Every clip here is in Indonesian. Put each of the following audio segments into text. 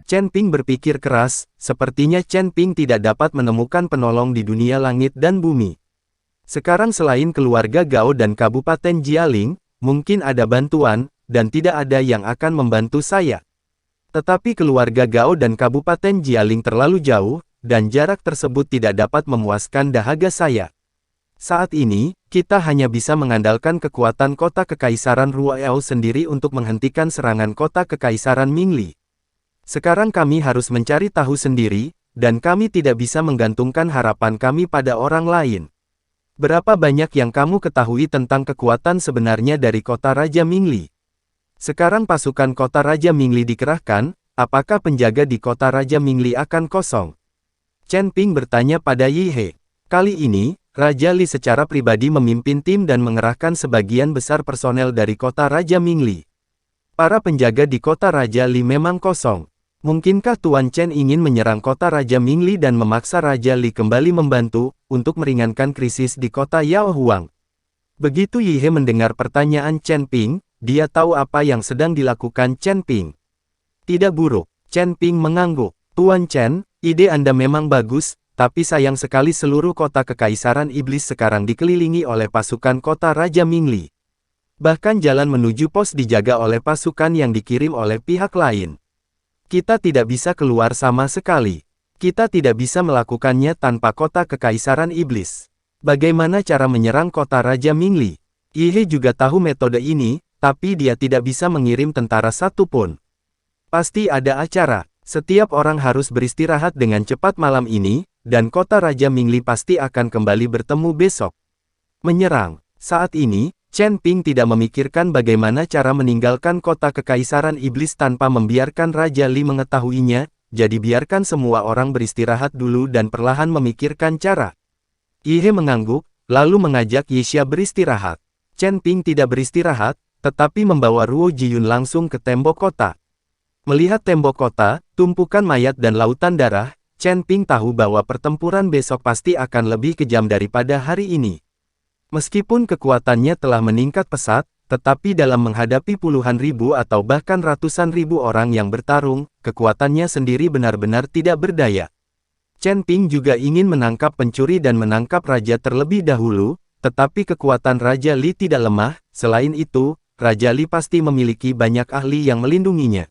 Chen Ping berpikir keras, sepertinya Chen Ping tidak dapat menemukan penolong di dunia langit dan bumi. Sekarang selain keluarga Gao dan Kabupaten Jialing, mungkin ada bantuan, dan tidak ada yang akan membantu saya. Tetapi keluarga Gao dan Kabupaten Jialing terlalu jauh, dan jarak tersebut tidak dapat memuaskan dahaga saya. Saat ini, kita hanya bisa mengandalkan kekuatan kota Kekaisaran Ruoyao sendiri untuk menghentikan serangan kota Kekaisaran Mingli. Sekarang kami harus mencari tahu sendiri, dan kami tidak bisa menggantungkan harapan kami pada orang lain. Berapa banyak yang kamu ketahui tentang kekuatan sebenarnya dari kota Raja Mingli? Sekarang pasukan kota Raja Mingli dikerahkan, apakah penjaga di kota Raja Mingli akan kosong? Chen Ping bertanya pada Yi He. Kali ini, Raja Li secara pribadi memimpin tim dan mengerahkan sebagian besar personel dari kota Raja Mingli. Para penjaga di kota Raja Li memang kosong. Mungkinkah Tuan Chen ingin menyerang kota Raja Mingli dan memaksa Raja Li kembali membantu, untuk meringankan krisis di kota Yao Huang? Begitu Yi He mendengar pertanyaan Chen Ping, dia tahu apa yang sedang dilakukan Chen Ping. Tidak buruk, Chen Ping mengangguk. Tuan Chen, ide Anda memang bagus, tapi sayang sekali seluruh kota Kekaisaran Iblis sekarang dikelilingi oleh pasukan kota Raja Mingli. Bahkan jalan menuju pos dijaga oleh pasukan yang dikirim oleh pihak lain. Kita tidak bisa keluar sama sekali. Kita tidak bisa melakukannya tanpa kota Kekaisaran Iblis. Bagaimana cara menyerang kota Raja Mingli? Yi He juga tahu metode ini, tapi dia tidak bisa mengirim tentara satupun. Pasti ada acara. Setiap orang harus beristirahat dengan cepat malam ini, dan kota Raja Mingli pasti akan kembali bertemu besok. Menyerang. Saat ini, Chen Ping tidak memikirkan bagaimana cara meninggalkan kota Kekaisaran Iblis tanpa membiarkan Raja Li mengetahuinya, jadi biarkan semua orang beristirahat dulu dan perlahan memikirkan cara. Yi He mengangguk, lalu mengajak Yixia beristirahat. Chen Ping tidak beristirahat, tetapi membawa Ruo Jiyun langsung ke tembok kota. Melihat tembok kota, tumpukan mayat dan lautan darah, Chen Ping tahu bahwa pertempuran besok pasti akan lebih kejam daripada hari ini. Meskipun kekuatannya telah meningkat pesat, tetapi dalam menghadapi puluhan ribu atau bahkan ratusan ribu orang yang bertarung, kekuatannya sendiri benar-benar tidak berdaya. Chen Ping juga ingin menangkap pencuri dan menangkap raja terlebih dahulu, tetapi kekuatan Raja Li tidak lemah. Selain itu, Raja Li pasti memiliki banyak ahli yang melindunginya.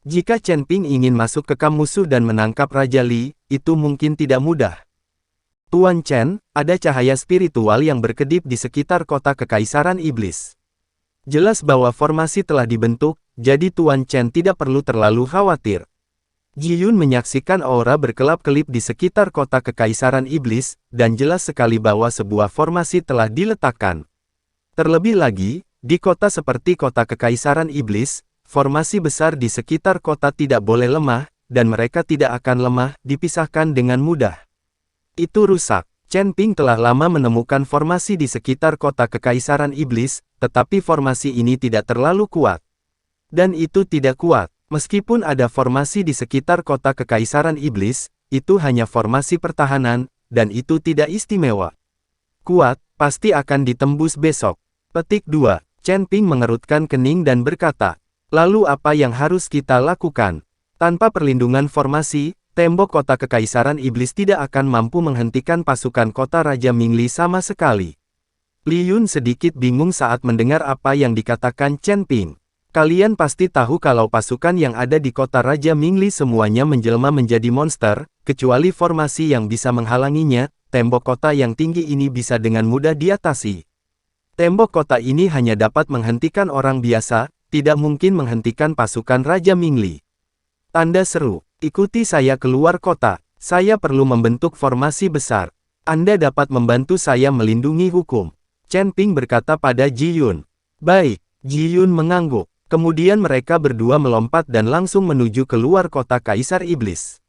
Jika Chen Ping ingin masuk ke kamp musuh dan menangkap Raja Li, itu mungkin tidak mudah. Tuan Chen, ada cahaya spiritual yang berkedip di sekitar kota Kekaisaran Iblis. Jelas bahwa formasi telah dibentuk, jadi Tuan Chen tidak perlu terlalu khawatir. Ji Yun menyaksikan aura berkelap-kelip di sekitar kota Kekaisaran Iblis, dan jelas sekali bahwa sebuah formasi telah diletakkan. Terlebih lagi, di kota seperti kota Kekaisaran Iblis, formasi besar di sekitar kota tidak boleh lemah, dan mereka tidak akan lemah, dipisahkan dengan mudah. Itu rusak. Chen Ping telah lama menemukan formasi di sekitar kota Kekaisaran Iblis, tetapi formasi ini tidak terlalu kuat. Dan itu tidak kuat. Meskipun ada formasi di sekitar kota Kekaisaran Iblis, itu hanya formasi pertahanan, dan itu tidak istimewa. Kuat, pasti akan ditembus besok. Petik 2. Chen Ping mengerutkan kening dan berkata, lalu apa yang harus kita lakukan? Tanpa perlindungan formasi, tembok kota Kekaisaran Iblis tidak akan mampu menghentikan pasukan kota Raja Mingli sama sekali. Li Yun sedikit bingung saat mendengar apa yang dikatakan Chen Ping. Kalian pasti tahu kalau pasukan yang ada di kota Raja Mingli semuanya menjelma menjadi monster, kecuali formasi yang bisa menghalanginya. Tembok kota yang tinggi ini bisa dengan mudah diatasi. Tembok kota ini hanya dapat menghentikan orang biasa, tidak mungkin menghentikan pasukan Raja Mingli. Tanda seru, ikuti saya keluar kota, saya perlu membentuk formasi besar. Anda dapat membantu saya melindungi hukum. Chen Ping berkata pada Ji Yun. Baik, Ji Yun mengangguk. Kemudian mereka berdua melompat dan langsung menuju keluar kota Kaisar Iblis.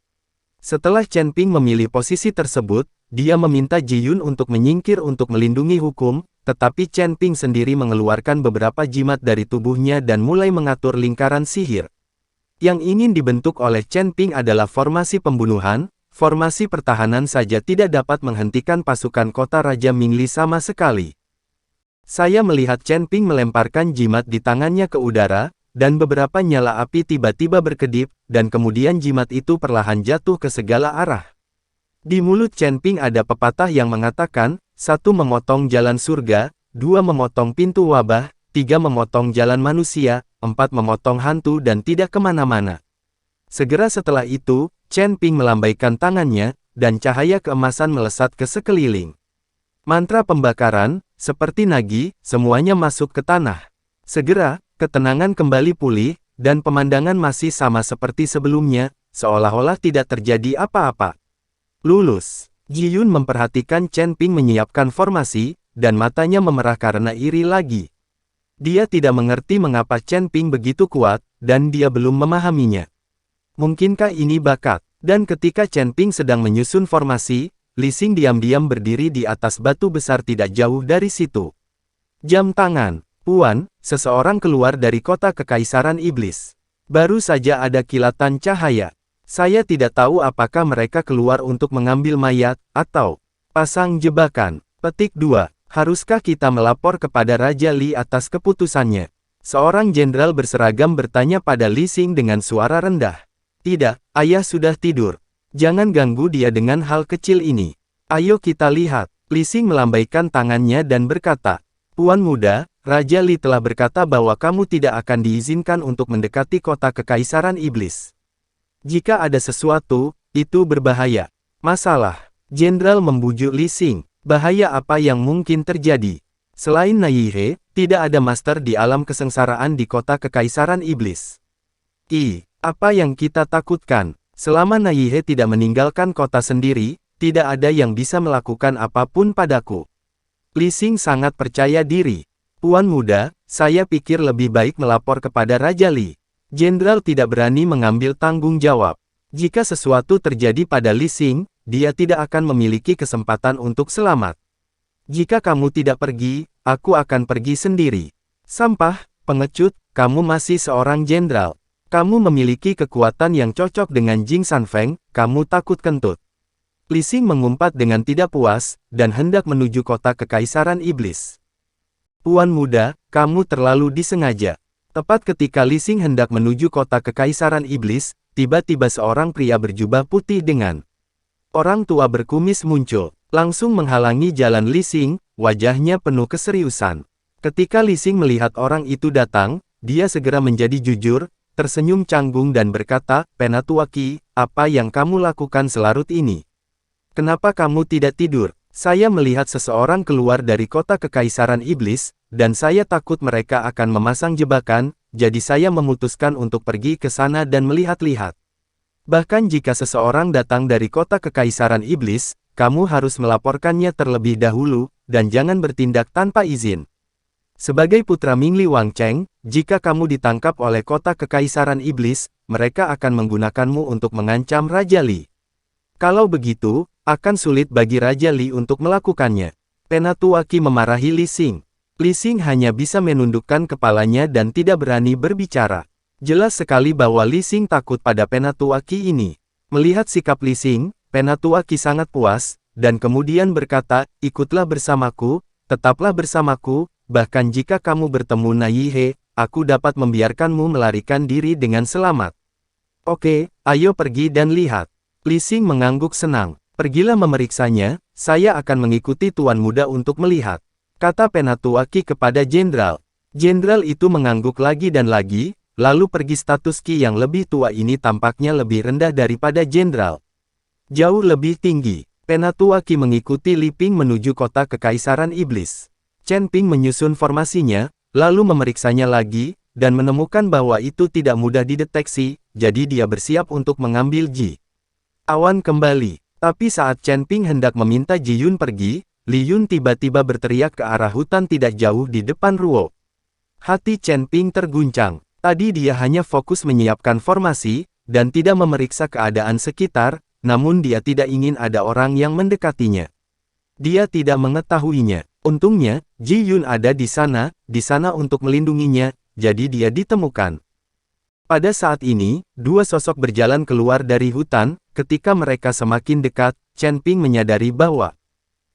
Setelah Chen Ping memilih posisi tersebut, dia meminta Ji Yun untuk menyingkir untuk melindungi hukum, tetapi Chen Ping sendiri mengeluarkan beberapa jimat dari tubuhnya dan mulai mengatur lingkaran sihir. Yang ingin dibentuk oleh Chen Ping adalah formasi pembunuhan. Formasi pertahanan saja tidak dapat menghentikan pasukan kota Raja Mingli sama sekali. Saya melihat Chen Ping melemparkan jimat di tangannya ke udara, dan beberapa nyala api tiba-tiba berkedip, dan kemudian jimat itu perlahan jatuh ke segala arah. Di mulut Chen Ping ada pepatah yang mengatakan, 1 memotong jalan surga, 2 memotong pintu wabah, 3 memotong jalan manusia, 4 memotong hantu dan tidak kemana-mana. Segera setelah itu, Chen Ping melambaikan tangannya, dan cahaya keemasan melesat ke sekeliling. Mantra pembakaran, seperti nagi, semuanya masuk ke tanah. Segera, ketenangan kembali pulih, dan pemandangan masih sama seperti sebelumnya, seolah-olah tidak terjadi apa-apa. Lulus. Ji Yun memperhatikan Chen Ping menyiapkan formasi, dan matanya memerah karena iri lagi. Dia tidak mengerti mengapa Chen Ping begitu kuat, dan dia belum memahaminya. Mungkinkah ini bakat? Dan ketika Chen Ping sedang menyusun formasi, Li Xing diam-diam berdiri di atas batu besar tidak jauh dari situ. Jam tangan. Puan, seseorang keluar dari kota kekaisaran iblis. Baru saja ada kilatan cahaya. Saya tidak tahu apakah mereka keluar untuk mengambil mayat, atau pasang jebakan. Petik 2. Haruskah kita melapor kepada Raja Li atas keputusannya? Seorang jenderal berseragam bertanya pada Li Xing dengan suara rendah. Tidak, ayah sudah tidur. Jangan ganggu dia dengan hal kecil ini. Ayo kita lihat. Li Xing melambaikan tangannya dan berkata, Puan muda, Raja Li telah berkata bahwa kamu tidak akan diizinkan untuk mendekati kota kekaisaran iblis. Jika ada sesuatu, itu berbahaya. Masalah. Jenderal membujuk Li Xing. Bahaya apa yang mungkin terjadi? Selain Naihe, tidak ada master di alam kesengsaraan di kota kekaisaran iblis. Apa yang kita takutkan? Selama Naihe tidak meninggalkan kota sendiri, tidak ada yang bisa melakukan apapun padaku. Li Xing sangat percaya diri. Puan muda, saya pikir lebih baik melapor kepada Raja Li. Jenderal tidak berani mengambil tanggung jawab. Jika sesuatu terjadi pada Li Xing, dia tidak akan memiliki kesempatan untuk selamat. Jika kamu tidak pergi, aku akan pergi sendiri. Sampah, pengecut, kamu masih seorang jenderal. Kamu memiliki kekuatan yang cocok dengan Jing Sanfeng, kamu takut kentut. Li Xing mengumpat dengan tidak puas, dan hendak menuju kota kekaisaran iblis. Puan muda, kamu terlalu disengaja. Tepat ketika Li Xing hendak menuju kota kekaisaran iblis, tiba-tiba seorang pria berjubah putih dengan orang tua berkumis muncul, langsung menghalangi jalan Li Xing, wajahnya penuh keseriusan. Ketika Li Xing melihat orang itu datang, dia segera menjadi jujur, tersenyum canggung dan berkata, Penatuaki, apa yang kamu lakukan selarut ini? Kenapa kamu tidak tidur? Saya melihat seseorang keluar dari kota kekaisaran iblis, dan saya takut mereka akan memasang jebakan, jadi saya memutuskan untuk pergi ke sana dan melihat-lihat. Bahkan jika seseorang datang dari kota kekaisaran iblis, kamu harus melaporkannya terlebih dahulu, dan jangan bertindak tanpa izin. Sebagai putra Mingli Wang Cheng, jika kamu ditangkap oleh kota kekaisaran iblis, mereka akan menggunakanmu untuk mengancam Raja Li. Kalau begitu, akan sulit bagi Raja Li untuk melakukannya. Penatuaki memarahi Li Xing. Li Xing hanya bisa menundukkan kepalanya dan tidak berani berbicara. Jelas sekali bahwa Li Xing takut pada Penatuaki ini. Melihat sikap Li Xing, Penatuaki sangat puas, dan kemudian berkata, ikutlah bersamaku, tetaplah bersamaku, bahkan jika kamu bertemu Naihe, aku dapat membiarkanmu melarikan diri dengan selamat. Oke, ayo pergi dan lihat. Li Xing mengangguk senang. Pergilah memeriksanya, saya akan mengikuti tuan muda untuk melihat. Kata Penatuaki kepada jenderal. Jenderal itu mengangguk lagi dan lagi, lalu pergi. Status Qi yang lebih tua ini tampaknya lebih rendah daripada jenderal. Jauh lebih tinggi. Penatuaki mengikuti Li Ping menuju kota kekaisaran iblis. Chen Ping menyusun formasinya, lalu memeriksanya lagi, dan menemukan bahwa itu tidak mudah dideteksi, jadi dia bersiap untuk mengambil Ji. Awan kembali. Tapi saat Chen Ping hendak meminta Ji Yun pergi, Li Yun tiba-tiba berteriak ke arah hutan tidak jauh di depan Ruo. Hati Chen Ping terguncang. Tadi dia hanya fokus menyiapkan formasi, dan tidak memeriksa keadaan sekitar, namun dia tidak ingin ada orang yang mendekatinya. Dia tidak mengetahuinya. Untungnya, Ji Yun ada di sana untuk melindunginya, jadi dia ditemukan. Pada saat ini, dua sosok berjalan keluar dari hutan. Ketika mereka semakin dekat, Chen Ping menyadari bahwa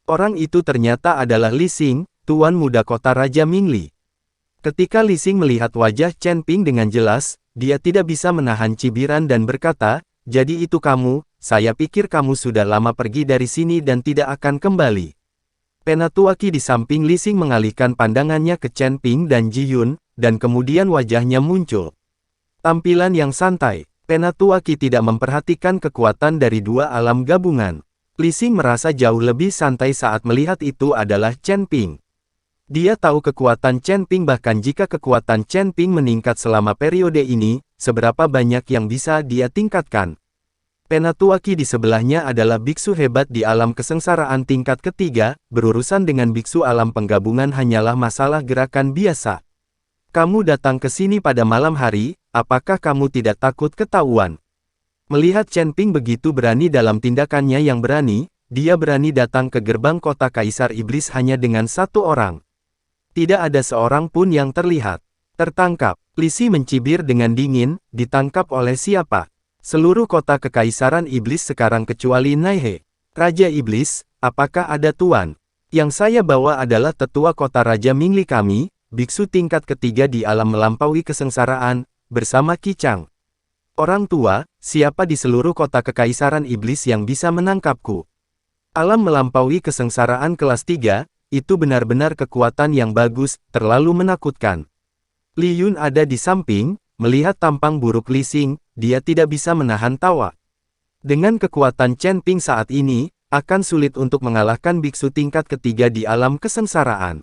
orang itu ternyata adalah Li Xing, tuan muda kota Raja Mingli. Ketika Li Xing melihat wajah Chen Ping dengan jelas, dia tidak bisa menahan cibiran dan berkata, "Jadi itu kamu, saya pikir kamu sudah lama pergi dari sini dan tidak akan kembali." Penatuaki di samping Li Xing mengalihkan pandangannya ke Chen Ping dan Ji Yun, dan kemudian wajahnya muncul tampilan yang santai. Penatuaki tidak memperhatikan kekuatan dari dua alam gabungan. Li Xing merasa jauh lebih santai saat melihat itu adalah Chen Ping. Dia tahu kekuatan Chen Ping, bahkan jika kekuatan Chen Ping meningkat selama periode ini, seberapa banyak yang bisa dia tingkatkan. Penatuaki di sebelahnya adalah biksu hebat di alam kesengsaraan tingkat ketiga, berurusan dengan biksu alam penggabungan hanyalah masalah gerakan biasa. Kamu datang ke sini pada malam hari, apakah kamu tidak takut ketahuan? Melihat Chen Ping begitu berani dalam tindakannya yang berani, dia berani datang ke gerbang kota Kaisar Iblis hanya dengan satu orang. Tidak ada seorang pun yang terlihat. Tertangkap. Li Xing mencibir dengan dingin, ditangkap oleh siapa? Seluruh kota Kekaisaran Iblis sekarang kecuali Naihe. Raja Iblis, apakah ada tuan? Yang saya bawa adalah tetua kota Raja Mingli kami, biksu tingkat ketiga di alam melampaui kesengsaraan, bersama Qi Chang. Orang tua, siapa di seluruh kota Kekaisaran Iblis yang bisa menangkapku? Alam melampaui kesengsaraan kelas 3, itu benar-benar kekuatan yang bagus, terlalu menakutkan. Li Yun ada di samping, melihat tampang buruk Li Xing, dia tidak bisa menahan tawa. Dengan kekuatan Chen Ping saat ini, akan sulit untuk mengalahkan biksu tingkat ketiga di alam kesengsaraan.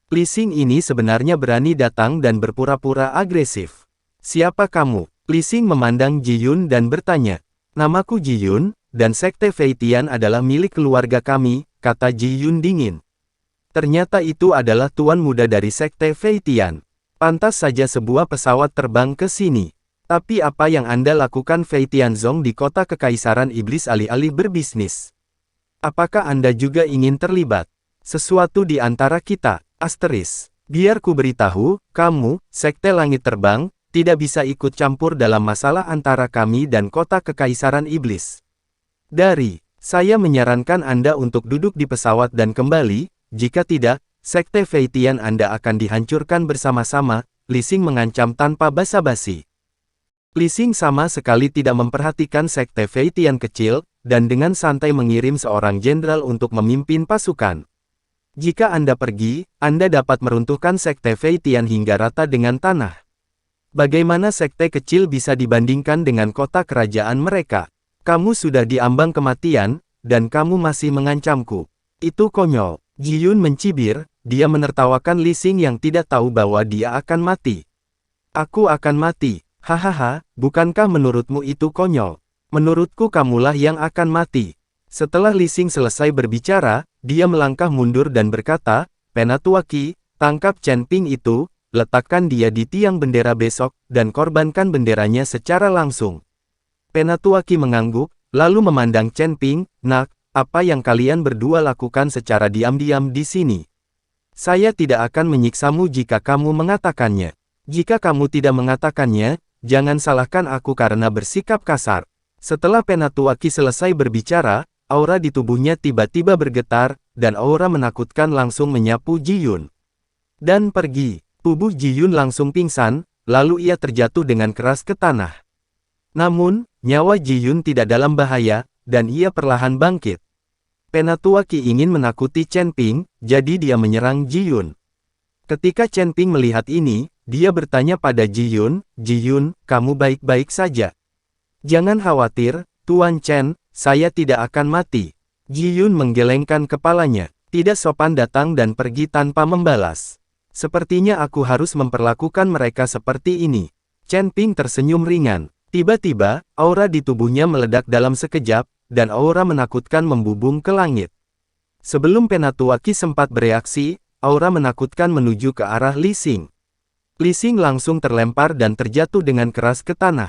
Li Xing ini sebenarnya berani datang dan berpura-pura agresif. Siapa kamu? Li Xing memandang Ji Yun dan bertanya. Namaku Ji Yun, dan Sekte Fei Tian adalah milik keluarga kami, kata Ji Yun dingin. Ternyata itu adalah tuan muda dari Sekte Fei Tian. Pantas saja sebuah pesawat terbang ke sini. Tapi apa yang Anda lakukan Fei Tianzong di kota Kekaisaran Iblis alih-alih berbisnis? Apakah Anda juga ingin terlibat? Sesuatu di antara kita, asteris. Biar ku beritahu, kamu, Sekte Langit Terbang, tidak bisa ikut campur dalam masalah antara kami dan kota Kekaisaran Iblis. Saya menyarankan Anda untuk duduk di pesawat dan kembali. Jika tidak, Sekte Fei Tian Anda akan dihancurkan bersama-sama, Li Xing mengancam tanpa basa-basi. Li Xing sama sekali tidak memperhatikan Sekte Fei Tian kecil, dan dengan santai mengirim seorang jenderal untuk memimpin pasukan. Jika Anda pergi, Anda dapat meruntuhkan Sekte Fei Tian hingga rata dengan tanah. Bagaimana sekte kecil bisa dibandingkan dengan kota kerajaan mereka? Kamu sudah diambang kematian, dan kamu masih mengancamku. Itu konyol. Ji Yun mencibir, dia menertawakan Li Xing yang tidak tahu bahwa dia akan mati. Aku akan mati. Hahaha, bukankah menurutmu itu konyol? Menurutku kamulah yang akan mati. Setelah Li Xing selesai berbicara, dia melangkah mundur dan berkata, Penatuaki, tangkap Chen Ping itu, letakkan dia di tiang bendera besok, dan korbankan benderanya secara langsung. Penatuaki mengangguk, lalu memandang Chen Ping, Nak, apa yang kalian berdua lakukan secara diam-diam di sini? Saya tidak akan menyiksamu jika kamu mengatakannya. Jika kamu tidak mengatakannya, jangan salahkan aku karena bersikap kasar. Setelah Penatuaki selesai berbicara, aura di tubuhnya tiba-tiba bergetar, dan aura menakutkan langsung menyapu Ji Yun. Dan pergi. Tubuh Ji Yun langsung pingsan, lalu ia terjatuh dengan keras ke tanah. Namun, nyawa Ji Yun tidak dalam bahaya, dan ia perlahan bangkit. Penatuaki ingin menakuti Chen Ping, jadi dia menyerang Ji Yun. Ketika Chen Ping melihat ini, dia bertanya pada Ji Yun, kamu baik-baik saja? Jangan khawatir, Tuan Chen, saya tidak akan mati. Ji Yun menggelengkan kepalanya, tidak sopan datang dan pergi tanpa membalas. Sepertinya aku harus memperlakukan mereka seperti ini. Chen Ping tersenyum ringan. Tiba-tiba, aura di tubuhnya meledak dalam sekejap, dan aura menakutkan membubung ke langit. Sebelum Penatuaki sempat bereaksi, aura menakutkan menuju ke arah Li Xing. Li Xing langsung terlempar dan terjatuh dengan keras ke tanah.